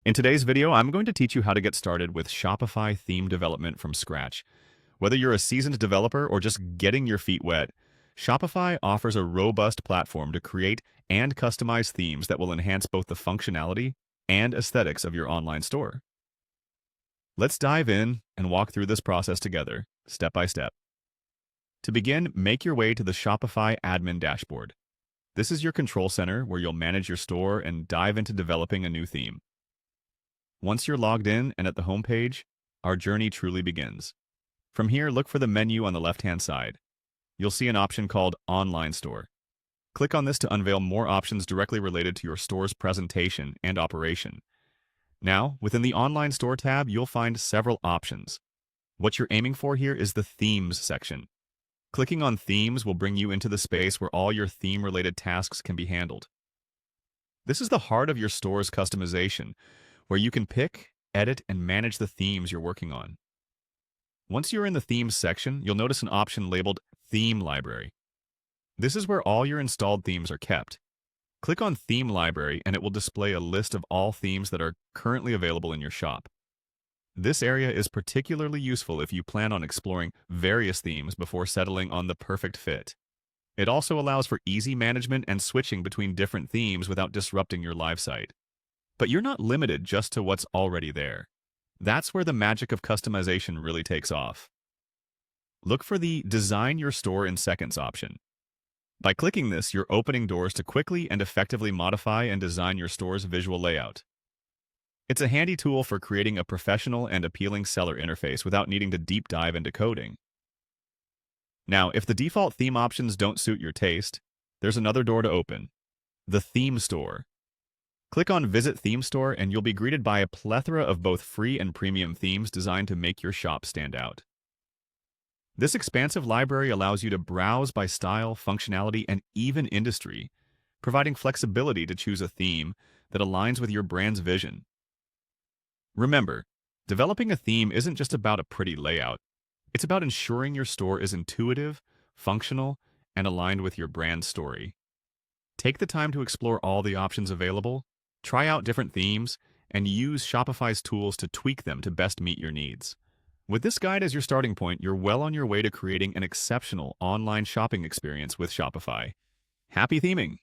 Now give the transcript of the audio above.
In today's video, I'm going to teach you how to get started with Shopify theme development from scratch. Whether you're a seasoned developer or just getting your feet wet, Shopify offers a robust platform to create and customize themes that will enhance both the functionality and aesthetics of your online store. Let's dive in and walk through this process together, step by step. To begin, make your way to the Shopify admin dashboard. This is your control center where you'll manage your store and dive into developing a new theme. Once you're logged in and at the home page, our journey truly begins. From here, look for the menu on the left-hand side. You'll see an option called Online Store. Click on this to unveil more options directly related to your store's presentation and operation. Now, within the Online Store tab, you'll find several options. What you're aiming for here is the Themes section. Clicking on Themes will bring you into the space where all your theme-related tasks can be handled. This is the heart of your store's customization, where you can pick, edit, and manage the themes you're working on. Once you're in the Themes section, you'll notice an option labeled Theme Library. This is where all your installed themes are kept. Click on Theme Library and it will display a list of all themes that are currently available in your shop. This area is particularly useful if you plan on exploring various themes before settling on the perfect fit. It also allows for easy management and switching between different themes without disrupting your live site. But you're not limited just to what's already there. That's where the magic of customization really takes off. Look for the Design Your Store in Seconds option. By clicking this, you're opening doors to quickly and effectively modify and design your store's visual layout. It's a handy tool for creating a professional and appealing seller interface without needing to deep dive into coding. Now, if the default theme options don't suit your taste, there's another door to open: the Theme Store. Click on Visit Theme Store and you'll be greeted by a plethora of both free and premium themes designed to make your shop stand out. This expansive library allows you to browse by style, functionality, and even industry, providing flexibility to choose a theme that aligns with your brand's vision. Remember, developing a theme isn't just about a pretty layout. It's about ensuring your store is intuitive, functional, and aligned with your brand story. Take the time to explore all the options available, try out different themes, and use Shopify's tools to tweak them to best meet your needs. With this guide as your starting point, you're well on your way to creating an exceptional online shopping experience with Shopify. Happy theming!